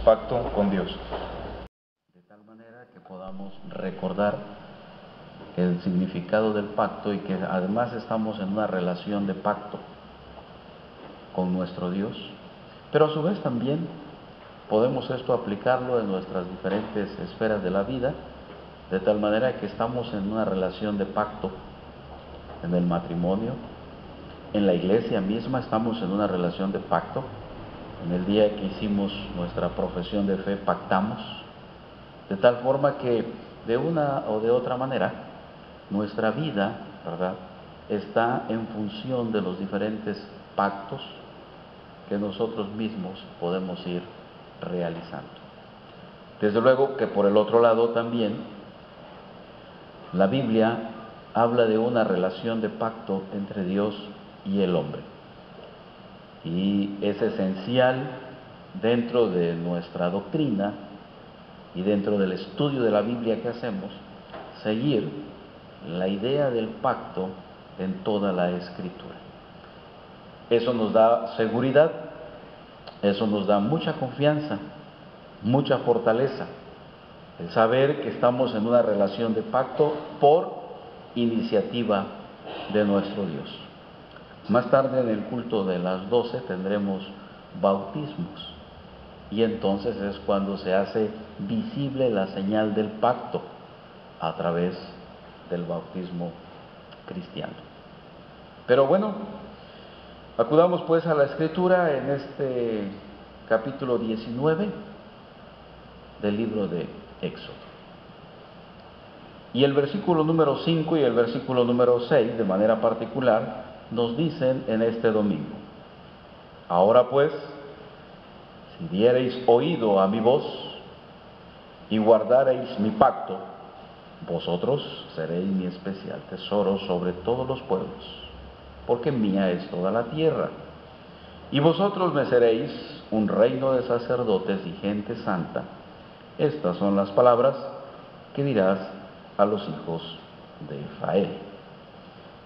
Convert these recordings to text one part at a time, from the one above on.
pacto con Dios. De tal manera que podamos recordar el significado del pacto y que además estamos en una relación de pacto con nuestro Dios, pero a su vez también podemos esto aplicarlo en nuestras diferentes esferas de la vida, de tal manera que estamos en una relación de pacto en el matrimonio, en la iglesia misma estamos en una relación de pacto. En el día que hicimos nuestra profesión de fe pactamos, de tal forma que de una o de otra manera nuestra vida, ¿verdad?, está en función de los diferentes pactos que nosotros mismos podemos ir realizando. Desde luego que por el otro lado también la Biblia habla de una relación de pacto entre Dios y el hombre. Y es esencial dentro de nuestra doctrina y dentro del estudio de la Biblia que hacemos, seguir la idea del pacto en toda la Escritura. Eso nos da seguridad, eso nos da mucha confianza, mucha fortaleza, el saber que estamos en una relación de pacto por iniciativa de nuestro Dios. Más tarde en el culto de las 12 tendremos bautismos y entonces es cuando se hace visible la señal del pacto a través del bautismo cristiano. Pero bueno, acudamos pues a la Escritura en este capítulo 19 del libro de Éxodo. Y el versículo número 5 y el versículo número 6, de manera particular, nos dicen en este domingo: ahora pues, si diereis oído a mi voz y guardareis mi pacto, vosotros seréis mi especial tesoro sobre todos los pueblos, porque mía es toda la tierra. Y vosotros me seréis un reino de sacerdotes y gente santa. Estas son las palabras que dirás a los hijos de Israel.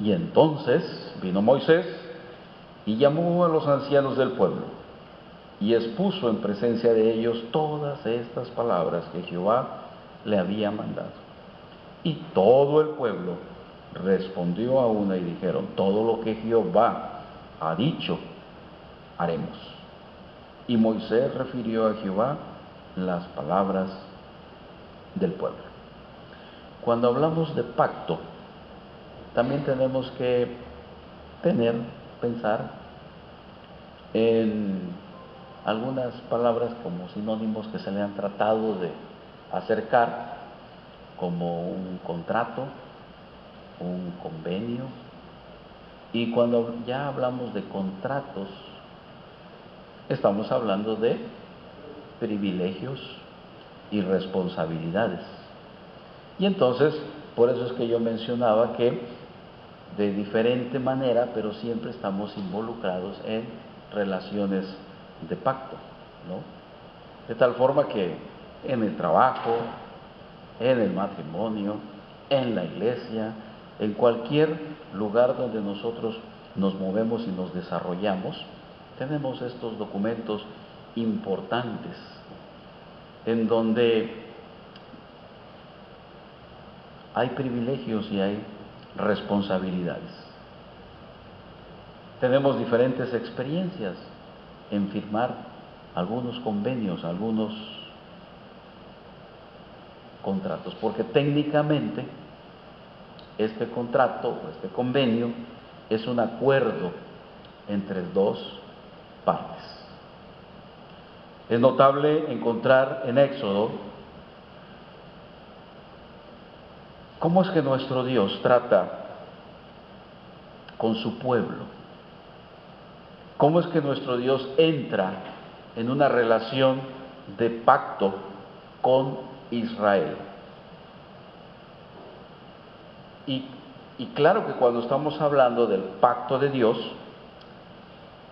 Y entonces vino Moisés y llamó a los ancianos del pueblo y expuso en presencia de ellos todas estas palabras que Jehová le había mandado. Y todo el pueblo respondió a una y dijeron: todo lo que Jehová ha dicho, haremos. Y Moisés refirió a Jehová las palabras del pueblo. Cuando hablamos de pacto, también tenemos que pensar en algunas palabras como sinónimos que se le han tratado de acercar, como un contrato, un convenio. Y cuando ya hablamos de contratos, estamos hablando de privilegios y responsabilidades. Y entonces, por eso es que yo mencionaba que de diferente manera, pero siempre estamos involucrados en relaciones de pacto, ¿no? De tal forma que en el trabajo, en el matrimonio, en la iglesia, en cualquier lugar donde nosotros nos movemos y nos desarrollamos, tenemos estos documentos importantes en donde hay privilegios y hay responsabilidades. Tenemos diferentes experiencias en firmar algunos convenios, algunos contratos, porque técnicamente este contrato o este convenio es un acuerdo entre dos partes. Es notable encontrar en Éxodo cómo es que nuestro Dios trata con su pueblo, cómo es que nuestro Dios entra en una relación de pacto con Israel. Y claro que cuando estamos hablando del pacto de Dios,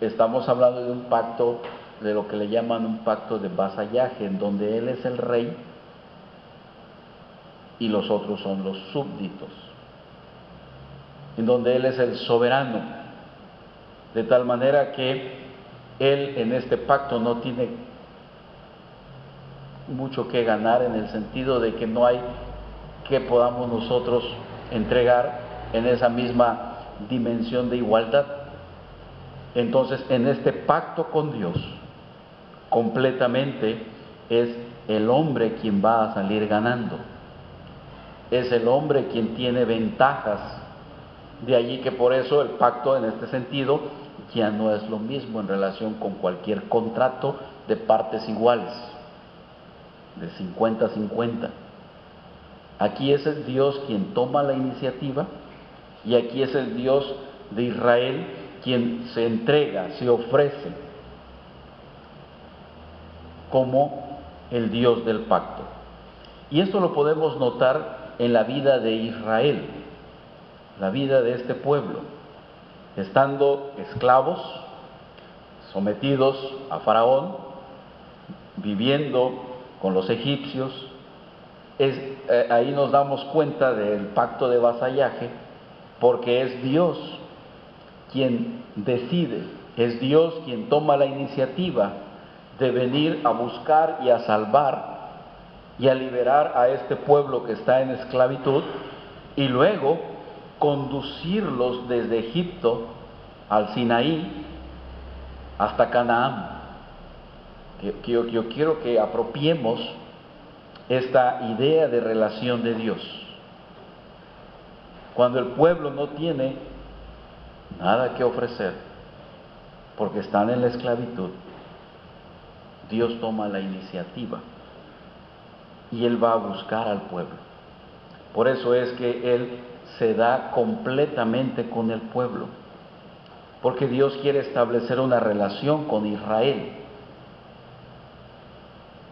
estamos hablando de un pacto, de lo que le llaman un pacto de vasallaje, en donde Él es el rey y los otros son los súbditos, en donde Él es el soberano, de tal manera que Él en este pacto no tiene mucho que ganar, en el sentido de que no hay que podamos nosotros entregar en esa misma dimensión de igualdad. Entonces, en este pacto con Dios, completamente es el hombre quien va a salir ganando. Es el hombre quien tiene ventajas. De allí que por eso el pacto en este sentido ya no es lo mismo en relación con cualquier contrato de partes iguales, de 50-50. Aquí es el Dios quien toma la iniciativa, y aquí es el Dios de Israel quien se entrega, se ofrece como el Dios del pacto. Y esto lo podemos notar en la vida de Israel, la vida de este pueblo, estando esclavos, sometidos a Faraón, viviendo con los egipcios. Ahí nos damos cuenta del pacto de vasallaje, porque es Dios quien decide, es Dios quien toma la iniciativa de venir a buscar y a salvar y a liberar a este pueblo que está en esclavitud, y luego conducirlos desde Egipto al Sinaí hasta Canaán. Yo quiero que apropiemos esta idea de relación de Dios. Cuando el pueblo no tiene nada que ofrecer, porque están en la esclavitud, Dios toma la iniciativa y Él va a buscar al pueblo. Por eso es que Él se da completamente con el pueblo, porque Dios quiere establecer una relación con Israel.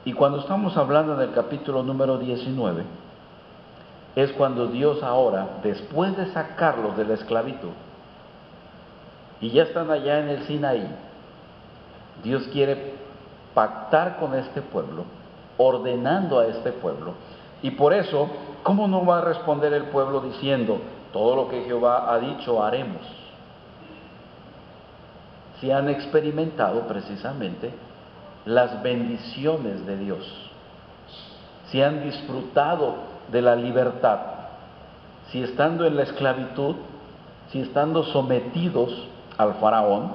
Y cuando estamos hablando del capítulo número 19, es cuando Dios ahora, después de sacarlos de la esclavitud, y ya están allá en el Sinaí, Dios quiere pactar con este pueblo, ordenando a este pueblo. Y por eso, ¿cómo no va a responder el pueblo diciendo, todo lo que Jehová ha dicho haremos? Si han experimentado precisamente las bendiciones de Dios, si han disfrutado de la libertad, si estando en la esclavitud, si estando sometidos al faraón,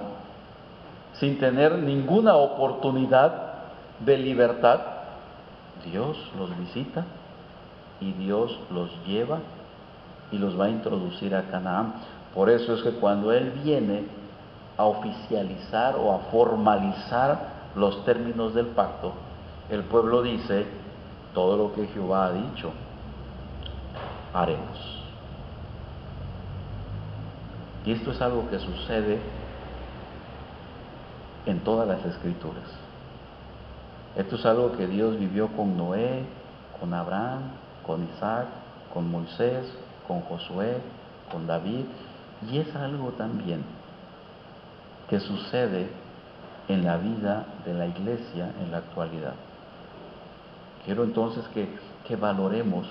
sin tener ninguna oportunidad de libertad, Dios los visita y Dios los lleva y los va a introducir a Canaán. Por eso es que cuando Él viene a oficializar o a formalizar los términos del pacto, el pueblo dice, todo lo que Jehová ha dicho, haremos. Y esto es algo que sucede en todas las escrituras. Esto es algo que Dios vivió con Noé, con Abraham, con Isaac, con Moisés, con Josué, con David, y es algo también que sucede en la vida de la iglesia en la actualidad. Quiero entonces que valoremos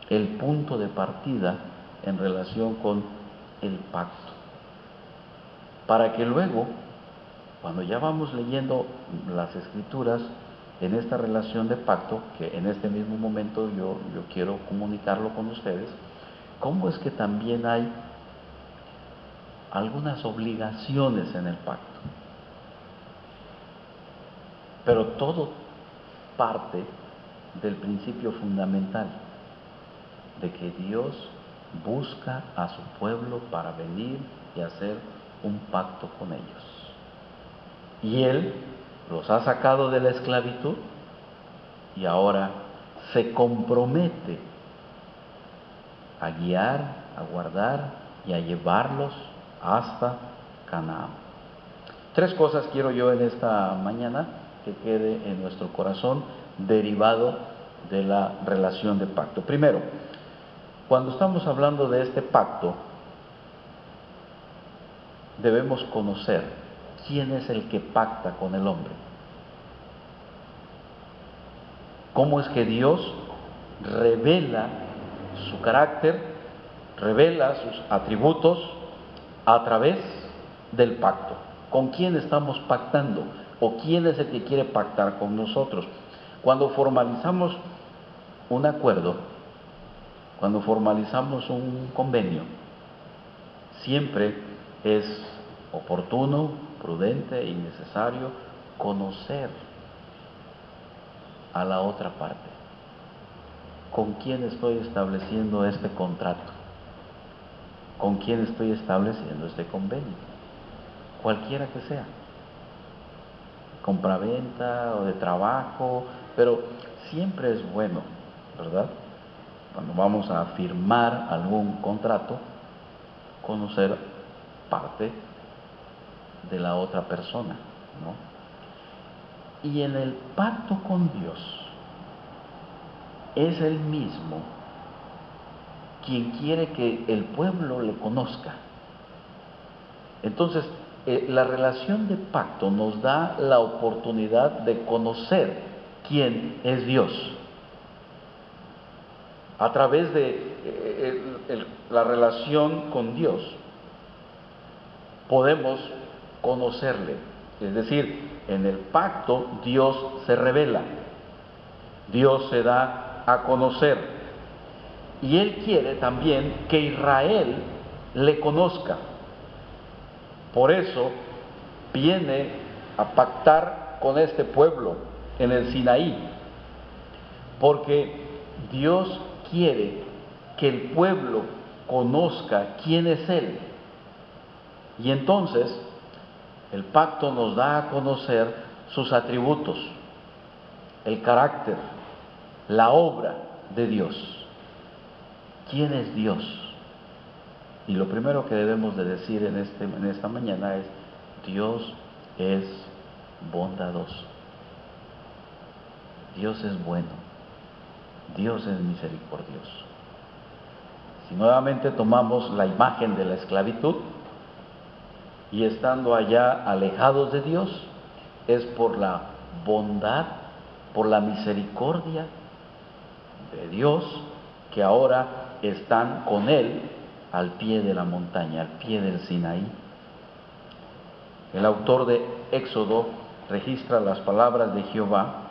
el punto de partida en relación con el pacto, para que luego, cuando ya vamos leyendo las escrituras en esta relación de pacto, que en este mismo momento yo quiero comunicarlo con ustedes, cómo es que también hay algunas obligaciones en el pacto. Pero todo parte del principio fundamental de que Dios busca a su pueblo para venir y hacer un pacto con ellos. Y Él los ha sacado de la esclavitud y ahora se compromete a guiar, a guardar y a llevarlos hasta Canaán. Tres cosas quiero yo en esta mañana que quede en nuestro corazón derivado de la relación de pacto. Primero, cuando estamos hablando de este pacto, debemos conocer quién es el que pacta con el hombre. ¿Cómo es que Dios revela su carácter, revela sus atributos a través del pacto? ¿Con quién estamos pactando? ¿O quién es el que quiere pactar con nosotros? Cuando formalizamos un acuerdo, cuando formalizamos un convenio, siempre es oportuno, prudente y necesario conocer a la otra parte. ¿Con quién estoy estableciendo este contrato? ¿Con quién estoy estableciendo este convenio? Cualquiera que sea, compraventa o de trabajo, pero siempre es bueno, ¿verdad? Cuando vamos a firmar algún contrato, conocer parte de la otra persona, ¿no? Y en el pacto con Dios es el mismo quien quiere que el pueblo le conozca. Entonces, la relación de pacto nos da la oportunidad de conocer quién es Dios. A través de la relación con Dios podemos conocerle. Es decir, en el pacto Dios se revela, Dios se da a conocer. Y Él quiere también que Israel le conozca. Por eso viene a pactar con este pueblo en el Sinaí, porque Dios quiere que el pueblo conozca quién es Él. Y entonces el pacto nos da a conocer sus atributos, el carácter, la obra de Dios. ¿Quién es Dios? Y lo primero que debemos de decir en esta mañana es: Dios es bondadoso. Dios es bueno. Dios es misericordioso. Si nuevamente tomamos la imagen de la esclavitud, y estando allá alejados de Dios, es por la bondad, por la misericordia de Dios, que ahora están con Él al pie de la montaña, al pie del Sinaí. El autor de Éxodo registra las palabras de Jehová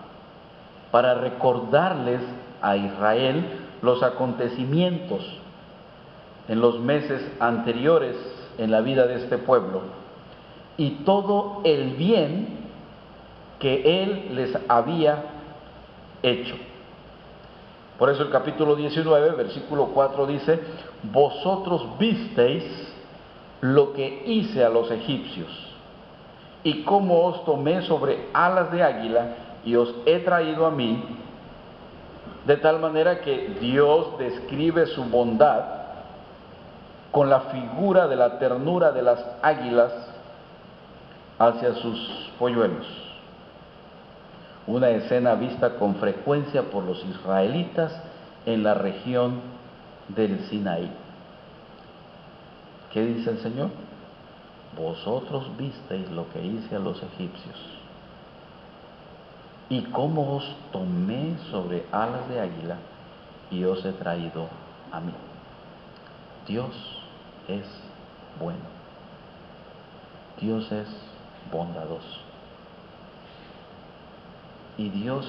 para recordarles a Israel los acontecimientos en los meses anteriores en la vida de este pueblo y todo el bien que Él les había hecho. Por eso el capítulo 19, versículo 4 dice: vosotros visteis lo que hice a los egipcios, y cómo os tomé sobre alas de águila, y os he traído a mí. De tal manera que Dios describe su bondad con la figura de la ternura de las águilas hacia sus polluelos. Una escena vista con frecuencia por los israelitas en la región del Sinaí. ¿Qué dice el Señor? Vosotros visteis lo que hice a los egipcios, y cómo os tomé sobre alas de águila, y os he traído a mí. Dios es bueno. Dios es bondadoso. Y Dios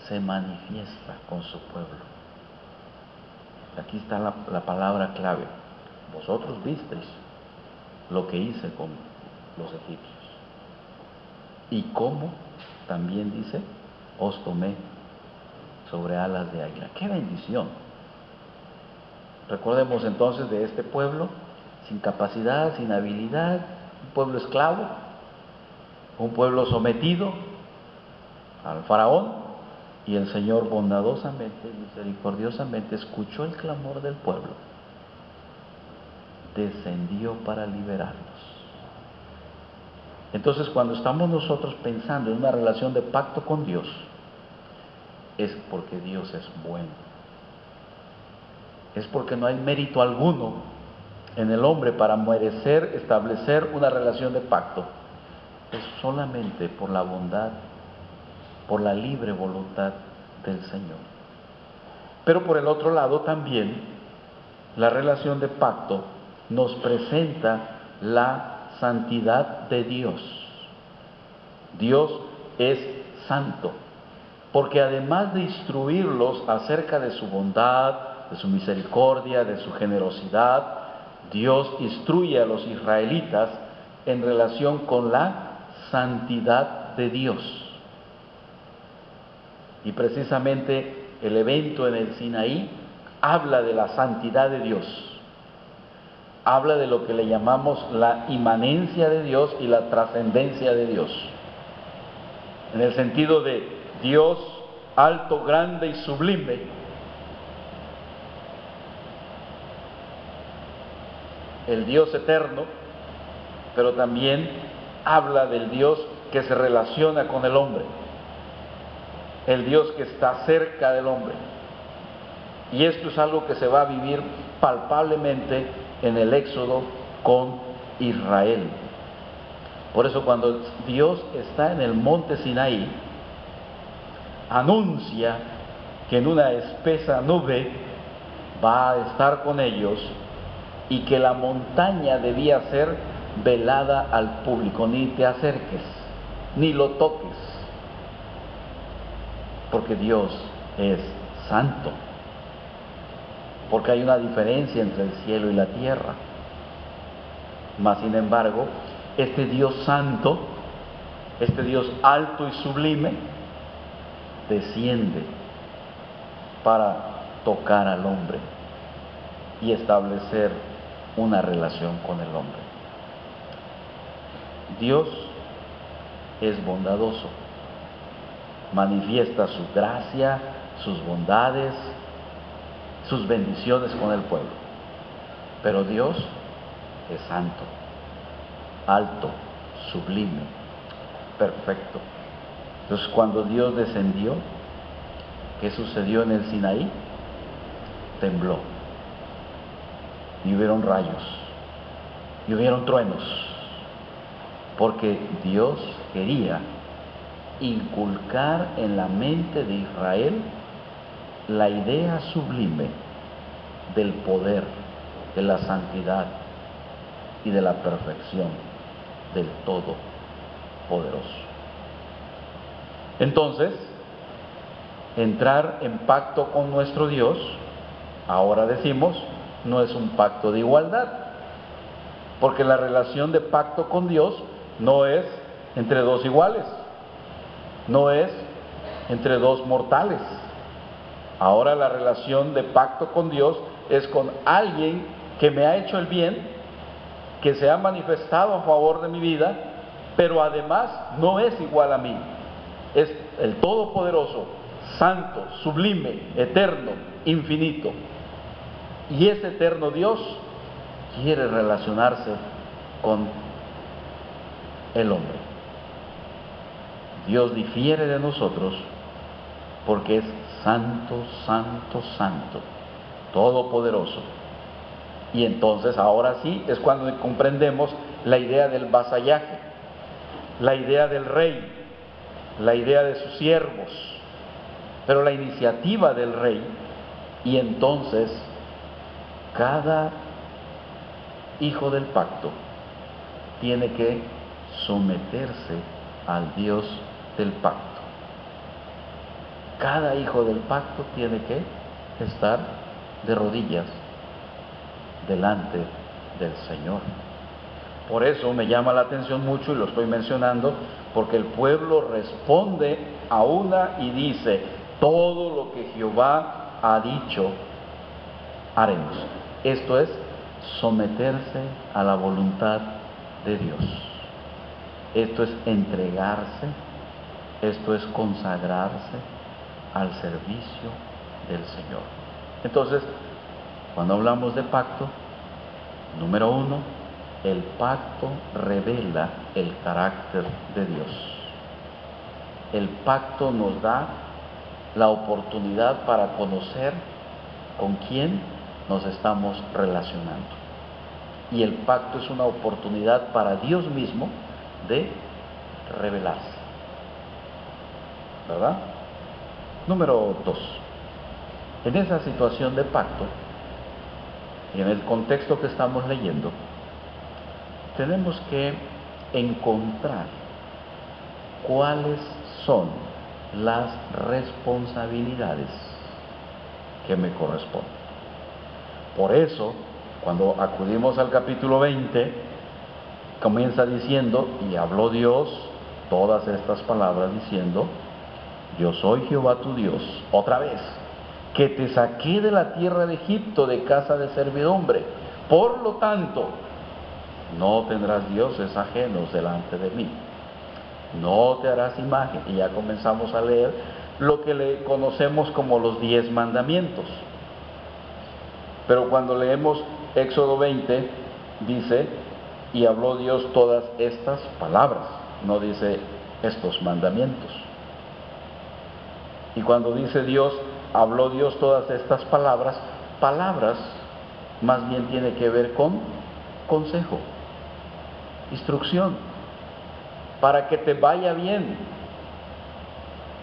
se manifiesta con su pueblo. Aquí está la palabra clave. Vosotros visteis lo que hice con los egipcios. Y cómo, también dice, os tomé sobre alas de águila. ¡Qué bendición! Recordemos entonces de este pueblo sin capacidad, sin habilidad, un pueblo esclavo, un pueblo sometido al faraón, y el Señor bondadosamente, misericordiosamente escuchó el clamor del pueblo, descendió para liberarlos. Entonces, cuando estamos nosotros pensando en una relación de pacto con Dios, es porque Dios es bueno. Es porque no hay mérito alguno en el hombre para merecer establecer una relación de pacto. Es solamente por la bondad, por la libre voluntad del Señor. Pero por el otro lado también, la relación de pacto nos presenta la santidad de Dios. Dios es santo. porque además de instruirlos acerca de su bondad, de su misericordia, de su generosidad, Dios instruye a los israelitas en relación con la santidad de Dios. Y precisamente el evento en el Sinaí habla de la santidad de Dios. Habla de lo que le llamamos la inmanencia de Dios y la trascendencia de Dios. En el sentido de Dios alto, grande y sublime, el Dios eterno, pero también habla del Dios que se relaciona con el hombre, el Dios que está cerca del hombre. Y esto es algo que se va a vivir palpablemente en el Éxodo con Israel. Por eso cuando Dios está en el monte Sinaí, anuncia que en una espesa nube va a estar con ellos y que la montaña debía ser velada al público. Ni te acerques, ni lo toques, porque Dios es santo, porque hay una diferencia entre el cielo y la tierra. Mas sin embargo, este Dios santo, este Dios alto y sublime, desciende para tocar al hombre y establecer una relación con el hombre. Dios es bondadoso, manifiesta su gracia, sus bondades, sus bendiciones con el pueblo. Pero Dios es santo, alto, sublime, perfecto. Entonces, cuando Dios descendió, ¿qué sucedió en el Sinaí? Tembló, y hubieron rayos, y hubieron truenos, porque Dios quería inculcar en la mente de Israel la idea sublime del poder, de la santidad y de la perfección del Todopoderoso. Entonces, entrar en pacto con nuestro Dios, ahora decimos, no es un pacto de igualdad, porque la relación de pacto con Dios no es entre dos iguales, no es entre dos mortales. Ahora la relación de pacto con Dios es con alguien que me ha hecho el bien, que se ha manifestado a favor de mi vida, pero además no es igual a mí. Es el Todopoderoso, santo, sublime, eterno, infinito. Y ese eterno Dios quiere relacionarse con el hombre. Dios difiere de nosotros porque es santo, santo, santo, todopoderoso. Y entonces ahora sí es cuando comprendemos la idea del vasallaje, la idea del rey, la idea de sus siervos, pero la iniciativa del rey. Y entonces cada hijo del pacto tiene que someterse al Dios del pacto. Cada hijo del pacto tiene que estar de rodillas delante del Señor. Por eso me llama la atención mucho, y lo estoy mencionando, porque el pueblo responde a una y dice: todo lo que Jehová ha dicho, haremos. Esto es someterse a la voluntad de Dios. Esto es entregarse, esto es consagrarse al servicio del Señor. Entonces, cuando hablamos de pacto, número uno, el pacto revela el carácter de Dios. El pacto nos da la oportunidad para conocer con quién nos estamos relacionando. Y el pacto es una oportunidad para Dios mismo de revelarse. ¿Verdad? Número 2. En esa situación de pacto, y en el contexto que estamos leyendo, tenemos que encontrar cuáles son las responsabilidades que me corresponden. Por eso, cuando acudimos al capítulo 20, comienza diciendo, y habló Dios todas estas palabras diciendo, yo soy Jehová tu Dios, otra vez, que te saqué de la tierra de Egipto, de casa de servidumbre. Por lo tanto, no tendrás dioses ajenos delante de mí. No te harás imagen. Y ya comenzamos a leer lo que le conocemos como los 10 mandamientos. Pero cuando leemos Éxodo 20, dice, y habló Dios todas estas palabras, no dice estos mandamientos. Y cuando dice Dios, habló Dios todas estas palabras, palabras más bien tiene que ver con consejo, instrucción, para que te vaya bien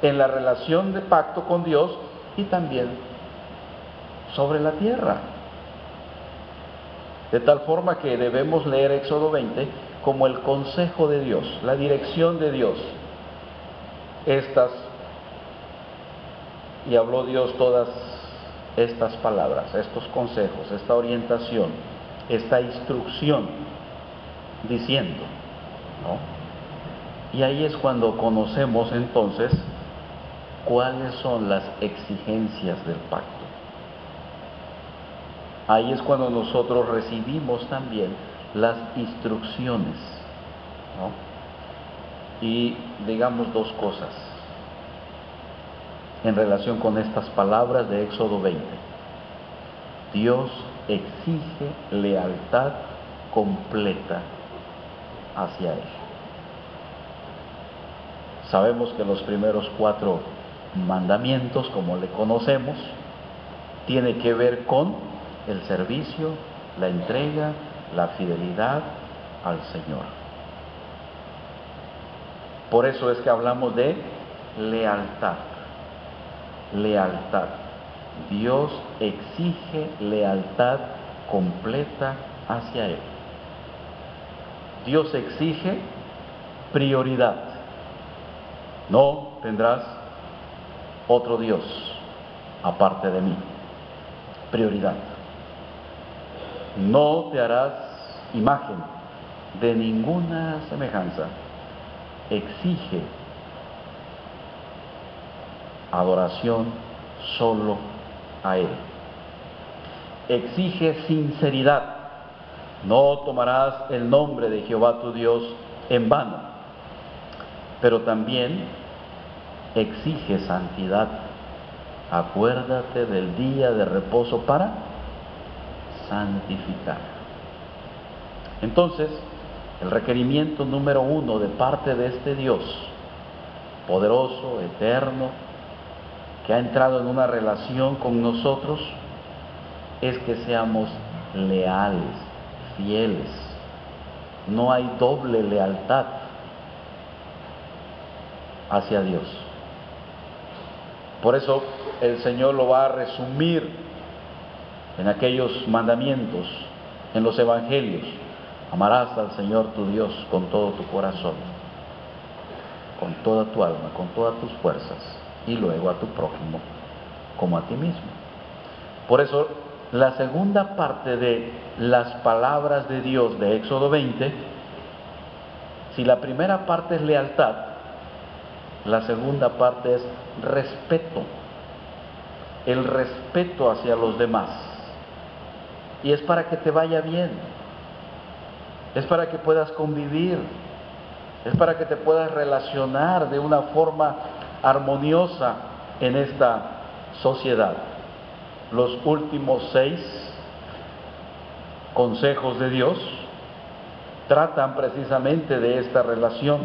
en la relación de pacto con Dios y también sobre la tierra. De tal forma que debemos leer Éxodo 20 como el consejo de Dios, la dirección de Dios. Y habló Dios todas estas palabras, estos consejos, esta orientación, esta instrucción, diciendo, ¿no? Y ahí es cuando conocemos entonces cuáles son las exigencias del pacto. Ahí es cuando nosotros recibimos también las instrucciones, ¿no? Y digamos dos cosas en relación con estas palabras de Éxodo 20. Dios exige lealtad completa hacia Él. Sabemos que los primeros 4 mandamientos, como le conocemos, tiene que ver con el servicio, la entrega, la fidelidad al Señor. Por eso es que hablamos de lealtad. Lealtad. Dios exige lealtad completa hacia Él. Dios exige prioridad. No tendrás otro Dios aparte de mí. Prioridad. No te harás imagen de ninguna semejanza. Exige adoración solo a Él. Exige sinceridad. No tomarás el nombre de Jehová tu Dios en vano. Pero también exige santidad. Acuérdate del día de reposo para santificar. Entonces, el requerimiento número 1 de parte de este Dios, poderoso, eterno, que ha entrado en una relación con nosotros, es que seamos leales, fieles. No hay doble lealtad hacia Dios. Por eso el Señor lo va a resumir en aquellos mandamientos, en los evangelios. Amarás al Señor tu Dios con todo tu corazón, con toda tu alma, con todas tus fuerzas, y luego a tu prójimo como a ti mismo. Por eso la segunda parte de las palabras de Dios de Éxodo 20, si la primera parte es lealtad, la segunda parte es respeto, el respeto hacia los demás. Y es para que te vaya bien, es para que puedas convivir, es para que te puedas relacionar de una forma armoniosa en esta sociedad. Los últimos 6 consejos de Dios tratan precisamente de esta relación.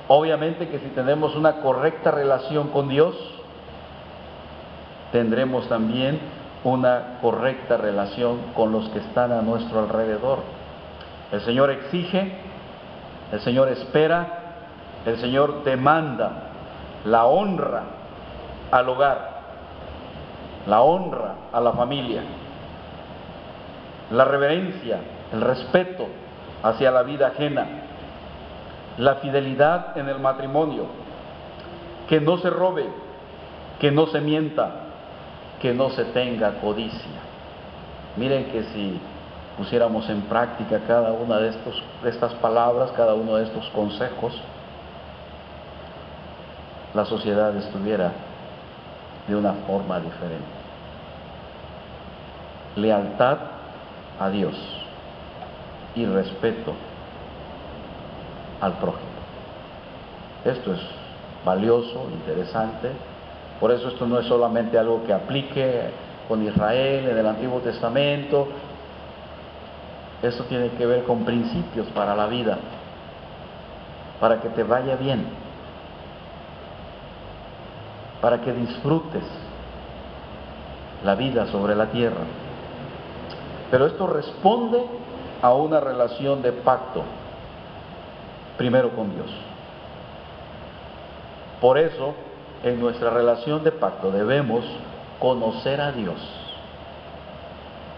Obviamente que si tenemos una correcta relación con Dios, tendremos también una correcta relación con los que están a nuestro alrededor. El Señor exige, el Señor espera, el Señor demanda la honra al hogar, la honra a la familia, la reverencia, el respeto hacia la vida ajena, la fidelidad en el matrimonio, que no se robe, que no se mienta, que no se tenga codicia. Miren que si pusiéramos en práctica cada una de estas palabras, cada uno de estos consejos, la sociedad estuviera de una forma diferente. Lealtad a Dios y respeto al prójimo. Esto es valioso, interesante. Por eso esto no es solamente algo que aplique con Israel en el Antiguo Testamento. Esto tiene que ver con principios para la vida, para que te vaya bien, para que disfrutes la vida sobre la tierra. Pero esto responde a una relación de pacto, primero con Dios. Por eso, en nuestra relación de pacto debemos conocer a Dios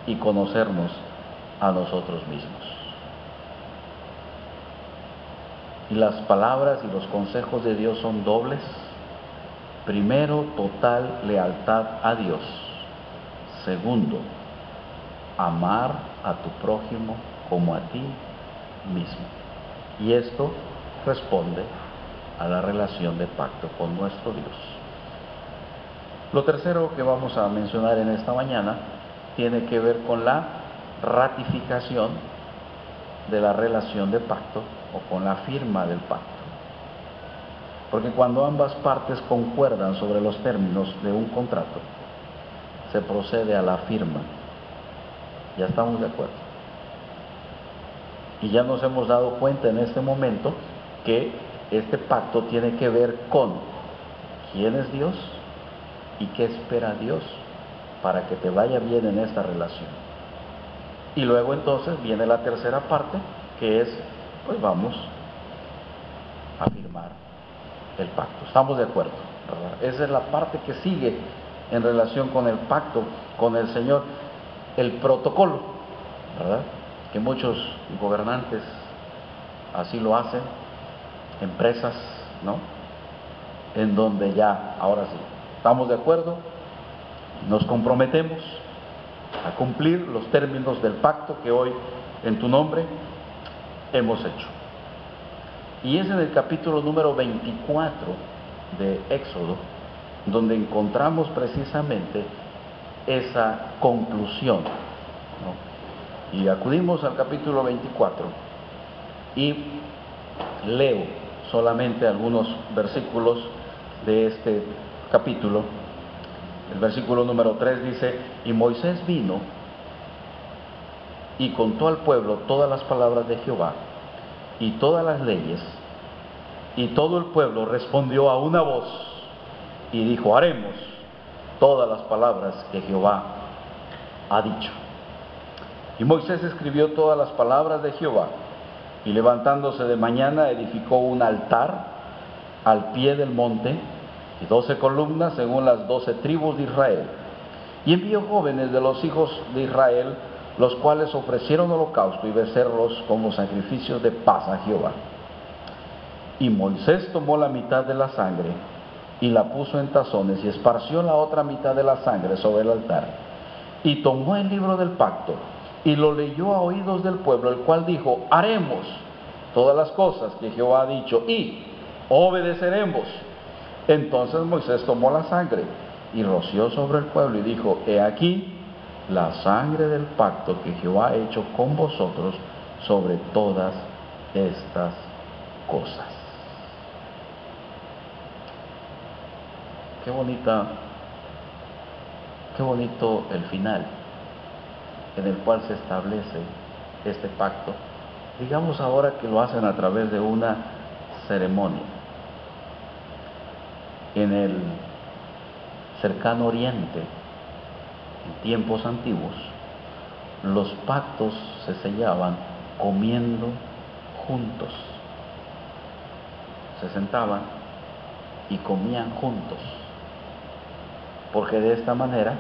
y conocernos a nosotros mismos. Y las palabras y los consejos de Dios son dobles. Primero, total lealtad a Dios. Segundo, amar a tu prójimo como a ti mismo. Y esto responde a la relación de pacto con nuestro Dios. Lo tercero que vamos a mencionar en esta mañana tiene que ver con la ratificación de la relación de pacto o con la firma del pacto. Porque cuando ambas partes concuerdan sobre los términos de un contrato, se procede a la firma. Ya estamos de acuerdo. Y ya nos hemos dado cuenta en este momento que este pacto tiene que ver con quién es Dios y qué espera Dios para que te vaya bien en esta relación. Y luego entonces viene la tercera parte, que es, pues vamos a firmar el pacto. ¿Estamos de acuerdo? ¿Verdad? Esa es la parte que sigue en relación con el pacto con el Señor, el protocolo, ¿verdad? Que muchos gobernantes así lo hacen, empresas, ¿no? En donde ya, ahora sí, estamos de acuerdo, nos comprometemos a cumplir los términos del pacto que hoy en tu nombre hemos hecho. Y es en el capítulo número 24 de Éxodo donde encontramos precisamente esa conclusión, ¿no? Y acudimos al capítulo 24 y leo solamente algunos versículos de este capítulo. El versículo número 3 dice: y Moisés vino y contó al pueblo todas las palabras de Jehová y todas las leyes, y todo el pueblo respondió a una voz y dijo: haremos todas las palabras que Jehová ha dicho. Y Moisés escribió todas las palabras de Jehová, y levantándose de mañana edificó un altar al pie del monte, y 12 columnas según las 12 tribus de Israel. Y envió jóvenes de los hijos de Israel, los cuales ofrecieron holocausto y becerros como sacrificios de paz a Jehová. Y Moisés tomó la mitad de la sangre y la puso en tazones, y esparció la otra mitad de la sangre sobre el altar. Y tomó el libro del pacto y lo leyó a oídos del pueblo, el cual dijo: haremos todas las cosas que Jehová ha dicho y obedeceremos. Entonces Moisés tomó la sangre y roció sobre el pueblo y dijo: he aquí la sangre del pacto que Jehová ha hecho con vosotros sobre todas estas cosas. Qué bonito el final en el cual se establece este pacto. Digamos ahora que lo hacen a través de una ceremonia. En el cercano oriente, en tiempos antiguos, los pactos se sellaban comiendo juntos. Se sentaban y comían juntos, porque de esta manera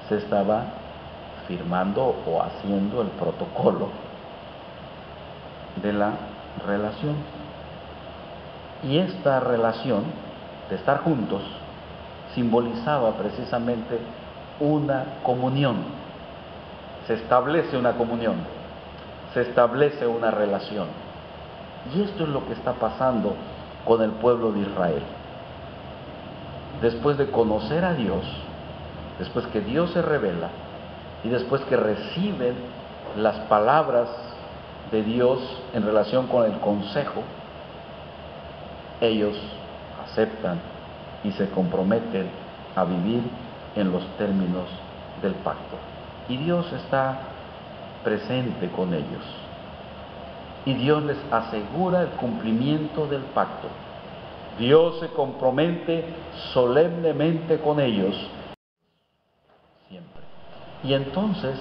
se estaba firmando o haciendo el protocolo de la relación. Y esta relación de estar juntos simbolizaba precisamente una comunión. Se establece una comunión, se establece una relación. Y esto es lo que está pasando con el pueblo de Israel. Después de conocer a Dios, después que Dios se revela y después que reciben las palabras de Dios en relación con el consejo, ellos aceptan y se comprometen a vivir en los términos del pacto. Y Dios está presente con ellos. Y Dios les asegura el cumplimiento del pacto. Dios se compromete solemnemente con ellos siempre. Y entonces,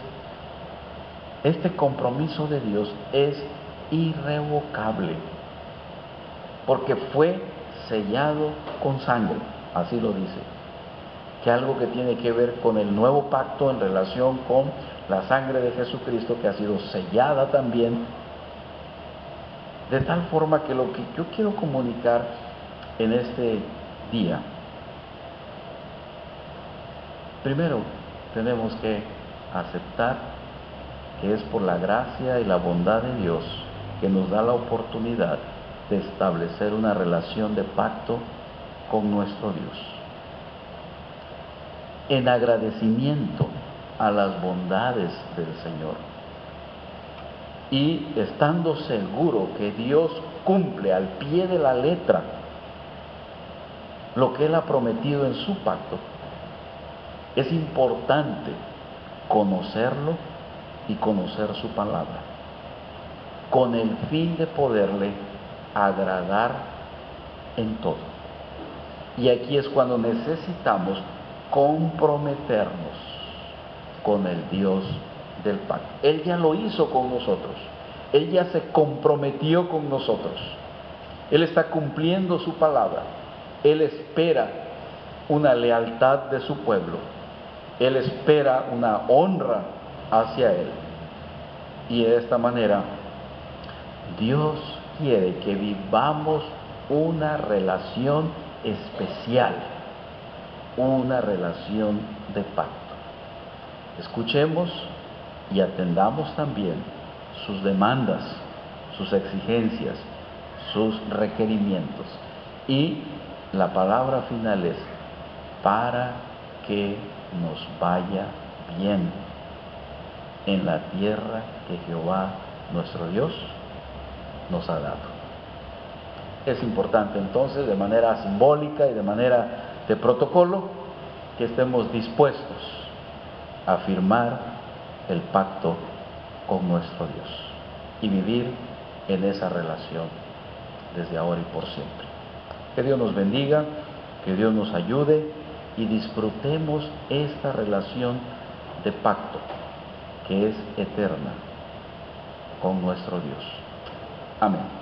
este compromiso de Dios es irrevocable, porque fue sellado con sangre, así lo dice, que algo que tiene que ver con el nuevo pacto en relación con la sangre de Jesucristo, que ha sido sellada también, de tal forma que lo que yo quiero comunicar en este día, primero tenemos que aceptar que es por la gracia y la bondad de Dios que nos da la oportunidad de establecer una relación de pacto con nuestro Dios, en agradecimiento a las bondades del Señor y estando seguro que Dios cumple al pie de la letra lo que Él ha prometido en su pacto. Es importante conocerlo y conocer su palabra, con el fin de poderle agradar en todo. Y aquí es cuando necesitamos comprometernos con el Dios del pacto. Él ya lo hizo con nosotros, Él ya se comprometió con nosotros, Él está cumpliendo su palabra, Él espera una lealtad de su pueblo, Él espera una honra hacia Él. Y de esta manera, Dios quiere que vivamos una relación especial, una relación de pacto. Escuchemos y atendamos también sus demandas, sus exigencias, sus requerimientos. Y la palabra final es: para que nos vaya bien en la tierra que Jehová nuestro Dios nos ha dado. Es importante entonces, de manera simbólica y de manera de protocolo, que estemos dispuestos a firmar el pacto con nuestro Dios y vivir en esa relación desde ahora y por siempre. Que Dios nos bendiga, que Dios nos ayude y disfrutemos esta relación de pacto que es eterna con nuestro Dios. Amén.